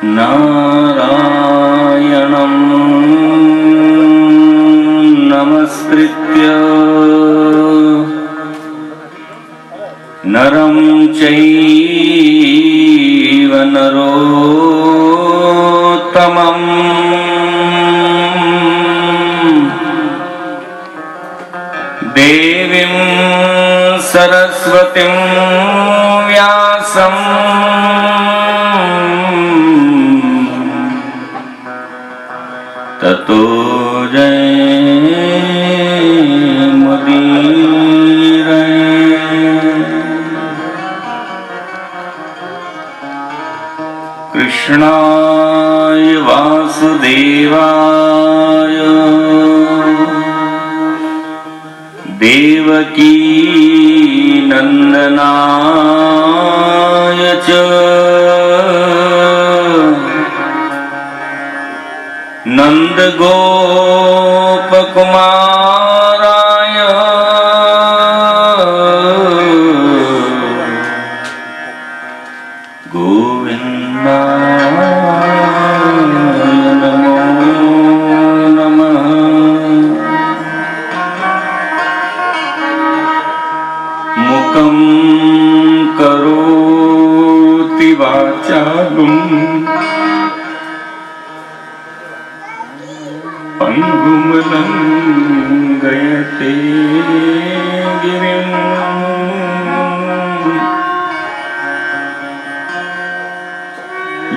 नारायणं नमस्कृत्य नरं चैव नरोत्तमम् देवीं सरस्वतीं व्यासं ततो जयमुदीरये। कृष्णाय वासुदेवाय देवकी नंदनाय च नंदगोपकुमाराय गोविन्दाय नमो नमः। मुखं करोति वाचालं पंगुं लंघयते गिरिं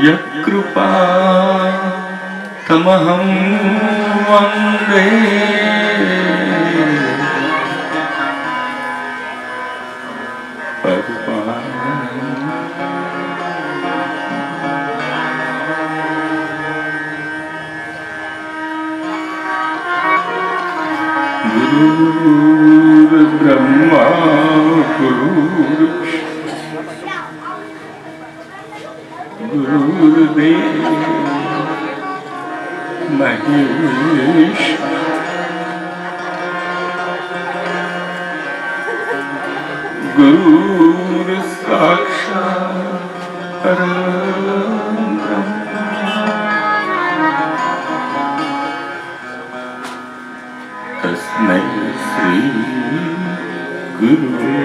यत्कृपा तमहं वन्दे गुरुर्ब्रह्मा गुरुर्देवो महेश्वरः गुरुर्साक्षात् परब्रह्म तस्मै श्री गुरुवे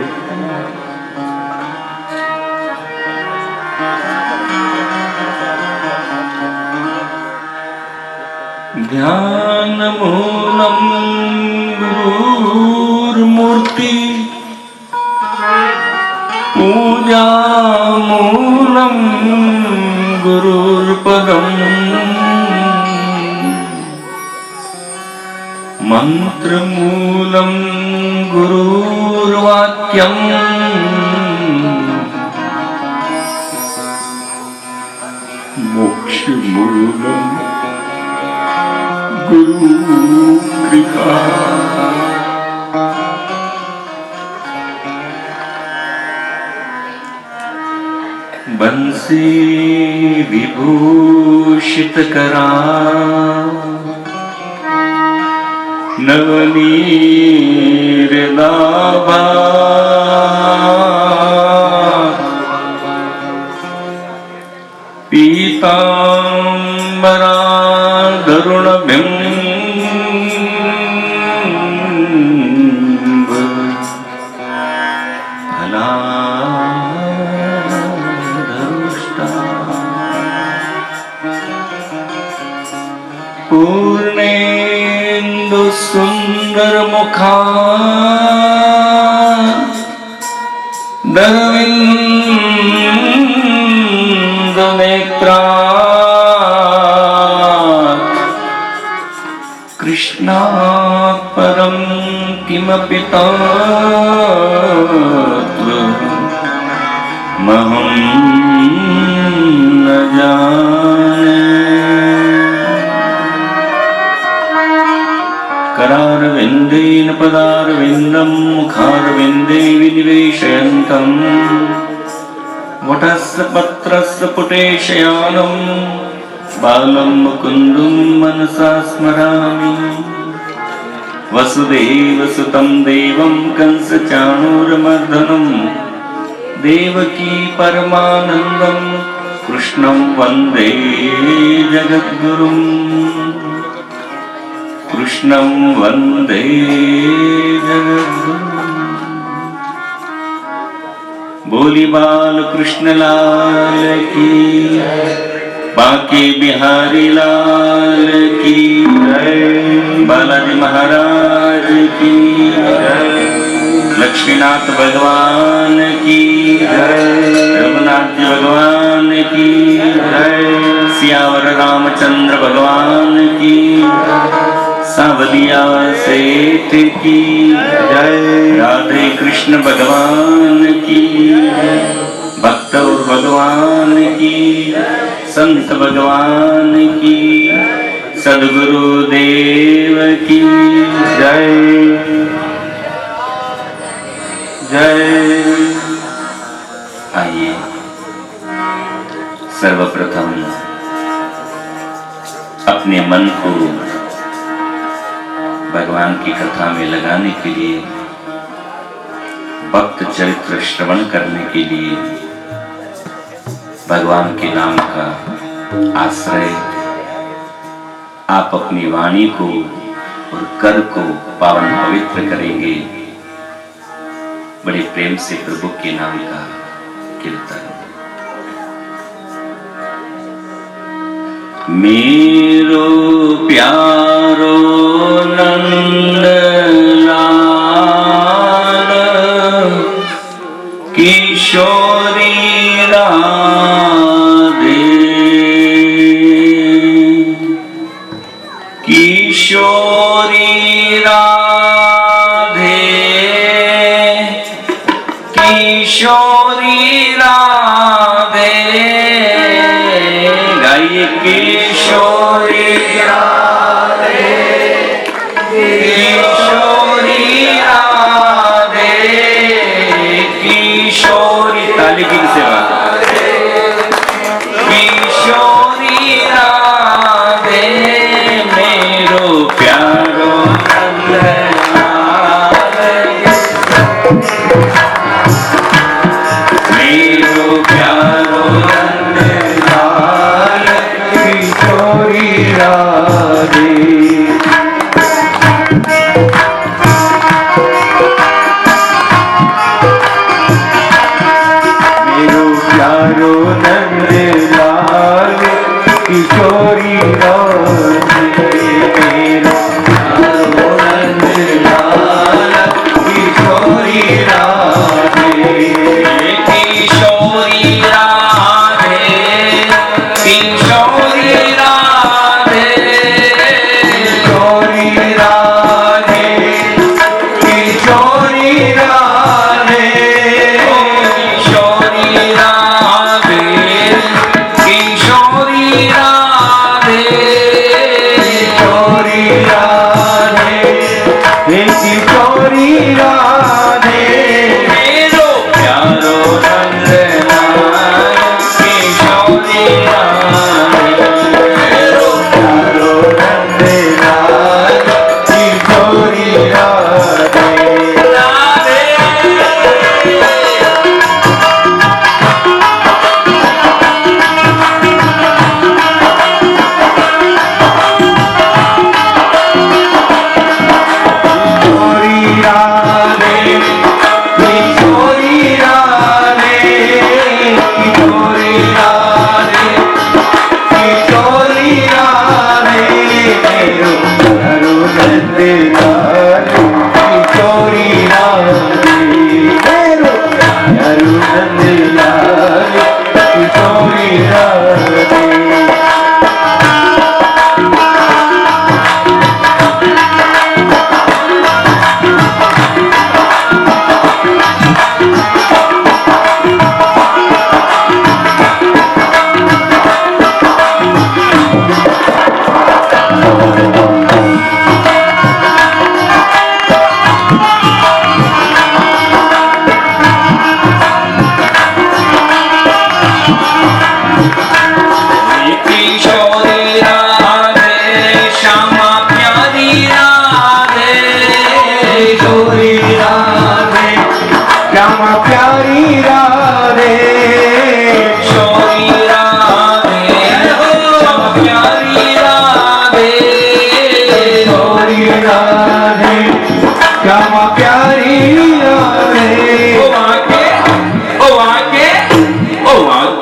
ध्यानमूलं गुरुर्मूर्ति पूजामूलं गुरुर्पदम् मंत्रमूलं गुरुर्वाक्यम् मोक्षमूलं गुरुकृपा। बंसी विभूषितकरा नवनीरदाभा पीतांबरा गरुणबिंब फलाधरुष्टा पूर्णेन्दु सुंदर मुखा दरविंद नेत्रा कृष्णात् परं किमपि तत्त्वमहं न जाने। करारविन्देन पदारविन्दं मुखारविन्दे विनिवेशयन्तं वटस्य पत्रस्य पुटेशयानं बालं मुकुन्दं मनसा स्मरामि। वसुदेवसुतं देवं कंसचाणूरमर्दनं देवकी परमानन्दं कृष्णं वन्दे जगद्गुरुम् कृष्णं वन्दे जगद्गुरुम्। बोली बाल कृष्ण लाल की, बांके बिहारी लाल की जय, बालाजी महाराज की जय, लक्ष्मीनाथ भगवान की जय, रघुनाथ जी भगवान की जय, सियावर रामचंद्र भगवान की, सांवलिया सेठ की जय, राधे कृष्ण भगवान की, भक्त और भगवान की, संत भगवान की, सद्गुरु देव की जय जय। आइए सर्वप्रथम अपने मन को भगवान की कथा में लगाने के लिए, भक्त चरित्र श्रवण करने के लिए भगवान के नाम का आश्रय आप अपनी वाणी को और कर को पावन पवित्र करेंगे। बड़े प्रेम से प्रभु के नाम का कीर्तन। मेरो प्यारो नंद लाल किशोरी राधे, किशोरी राधे, किशोरी राधे, गाइए किशोरी राधे, किशोरी राधे, किशोरी ताली की सेवा, किशोरी राधे, मेरो प्यारो नंदलाल, मेरो प्यारो नंदलाल, किशोरी राधे। मेरो प्यारो नंदलाल, किशोरी राधे, मेरो प्यारो नंदलाल, किशोरी राधे, किशोरी राधे, किशोरी राधे, किशोरी राधे, किशोरी राधे, किशोरी राधे,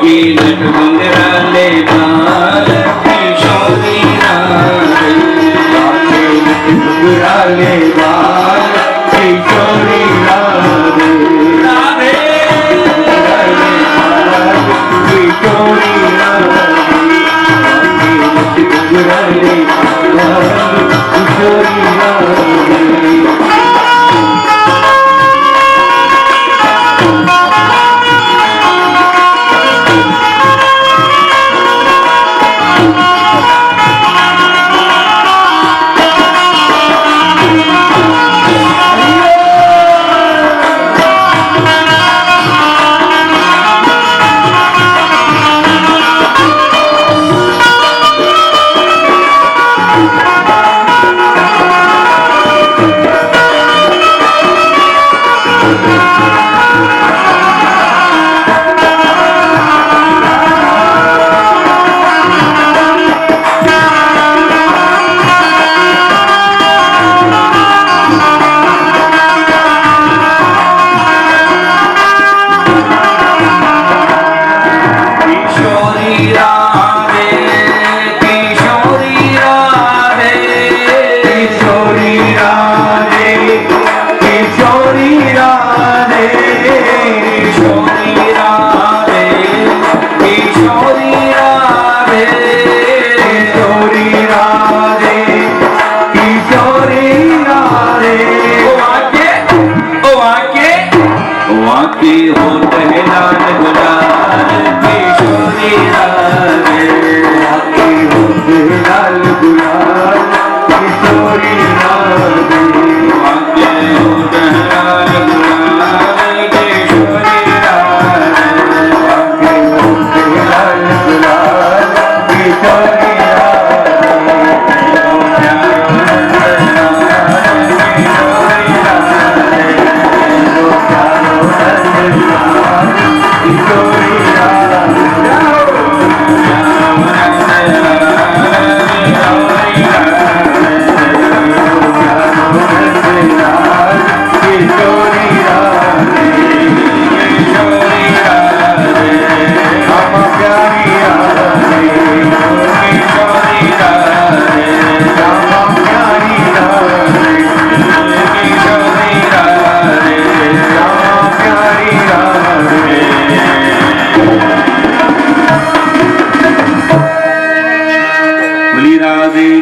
के लट घुंघराले बाल किशोरी राधे, के लट घुंघराले बाल किशोरी राधे, राधे किशोरी राधे, के लट घुंघराले बाल किशोरी राधे।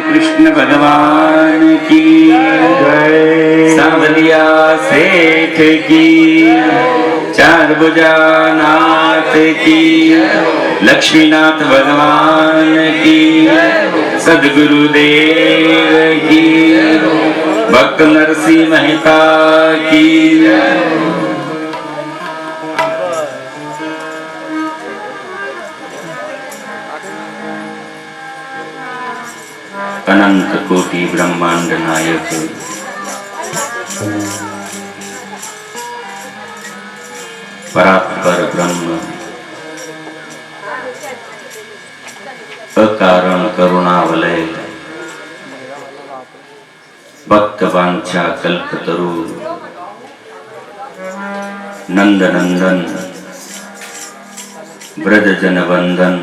कृष्ण भगवान की जय, सांवलिया सेठ की, चार भुजा नाथ की, लक्ष्मीनाथ भगवान की, सदगुरुदेव की, भक्त नरसिंह मेहता की। अनंत कोटि ब्रह्मांड नायक परात्पर ब्रह्म, अकारण करुणावलय, भक्त वांछा कल्पतरु, नंद नंदन ब्रज जन वंदन,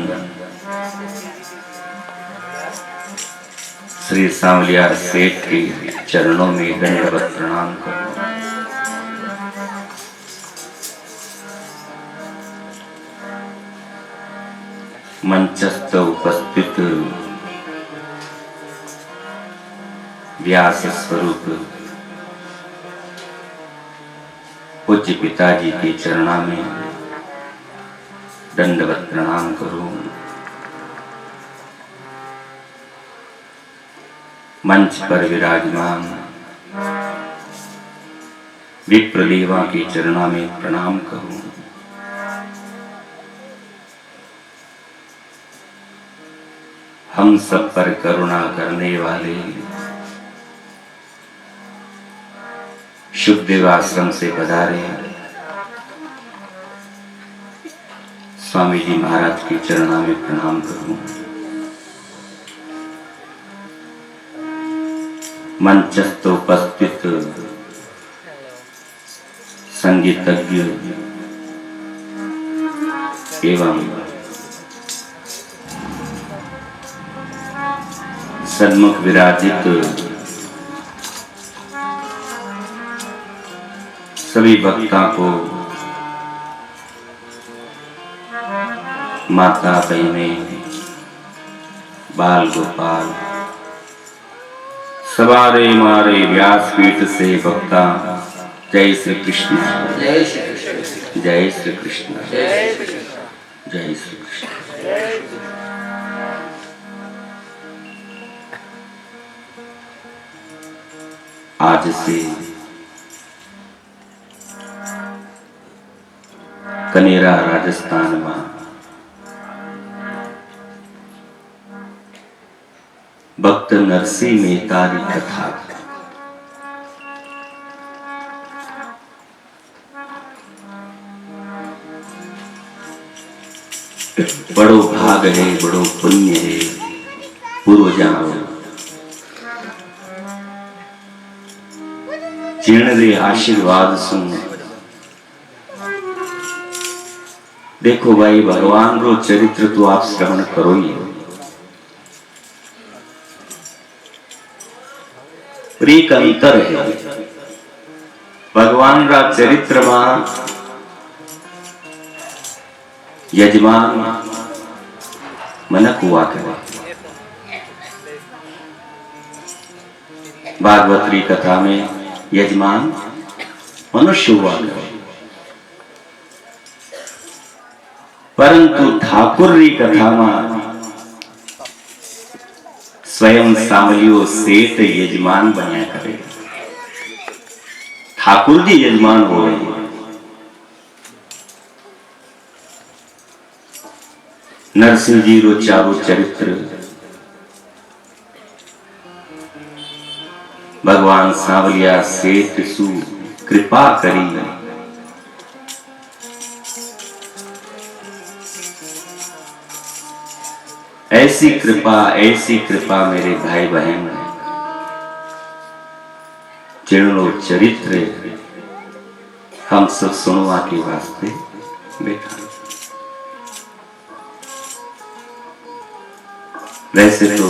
श्री सांवलिया सेठ के चरणों में दंडवत प्रणाम करो। मंचस्थ उपस्थित व्यास स्वरूप पूज्य पिताजी के चरणों में दंडवत प्रणाम करो। मंच पर विराजमान विप्रलेवा के चरणों में प्रणाम करूं। हम सब पर करुणा करने वाले शुभदेव आश्रम से पधारे स्वामी जी महाराज के चरणों में प्रणाम करूं। मंचस्थ उपस्थित संगीतज्ञ एवं सन्मुख विराजित सभी भक्तों को माता बहनें, बाल गोपाल, सवारे मारे व्यासपीठ से भक्ता, जय श्री कृष्ण, जय श्री कृष्ण, जय श्री कृष्ण, जय श्री कृष्ण। आज से कनेरा राजस्थान में भक्त नरसिंह मेहता की कथा बड़ो भाग है, बड़ो पुण्य है। पूर्वजा जिन आशीर्वाद सुन देखो भाई, भगवान रो चरित्र तो आप श्रवण करो ही। एक अंतर है, भगवान रा चरित्र में यजमान मनक हुआ करे। भागवतरी कथा में यजमान मनुष्य हुआ करे, परंतु ठाकुर री कथा में स्वयं सांवलियो सेठ यजमान बन्या करे। ठाकुर जी यजमान हो रहे। नरसिंह जी रो चारो चरित्र भगवान सांवलिया सेठ सु कृपा करी ऐसी कृपा मेरे भाई बहन, जिनो चरित्र हम सब सुनवा के वास्ते बैठा। वैसे तो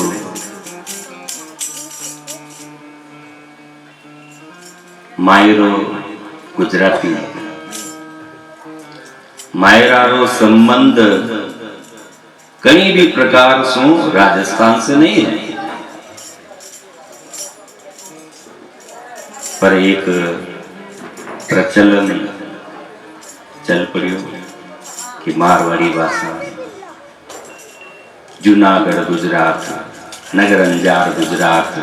मायरो गुजराती, मायरारो संबंध कहीं भी प्रकार से राजस्थान से नहीं है, पर एक प्रचलन चल पड़ो कि मारवाड़ी भाषा जूनागढ़ गुजरात, नगर अंजार गुजरात,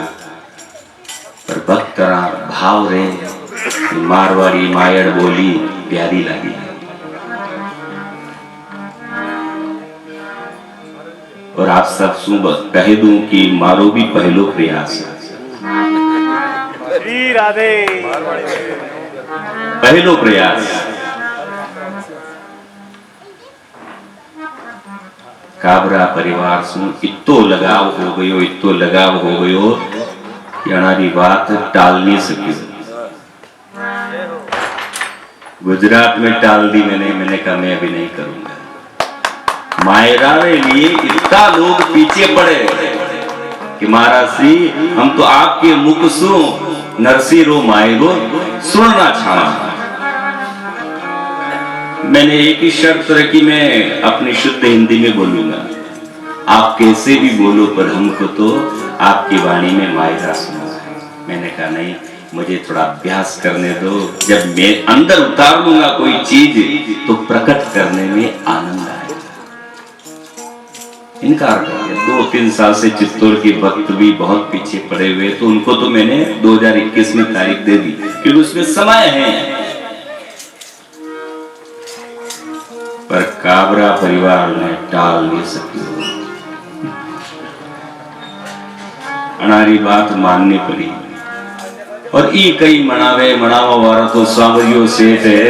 पर भक्तरा भाव रे मारवाड़ी मायड़ बोली प्यारी लगी। और आप सब सुबह कह दूं कि मारो भी पहलो प्रयास है, पहलो प्रयास। काबरा परिवार से इतो लगाव हो गयो कि अनारी बात टाल नहीं सकी। गुजरात में टाल दी मैंने कहा मैं अभी नहीं करूंगा। मायरा के लिए इतना लोग पीछे पड़े कि महाराज जी हम तो आपके मुख सु नरसिंह रो मायरो सुनना चाहा। मैंने एक ही शर्त रखी, मैं अपनी शुद्ध हिंदी में बोलूंगा, आप कैसे भी बोलो पर हमको तो आपकी वाणी में मायरा सुना है। मैंने कहा नहीं, मुझे थोड़ा अभ्यास करने दो, जब मैं अंदर उतार लूंगा कोई चीज तो प्रकट करने में आनंद आएगा। इनकार कर दिया। 2-3 साल से चित्तौड़ के भक्त भी बहुत पीछे पड़े हुए, तो उनको तो मैंने 2021 में तारीख दे दी क्योंकि उसमें समय है। पर काबरा परिवार ने टाल नहीं सकी, अनारी बात माननी पड़ी। और ई कई मनावा वाला तो सांवरियो सेठ है।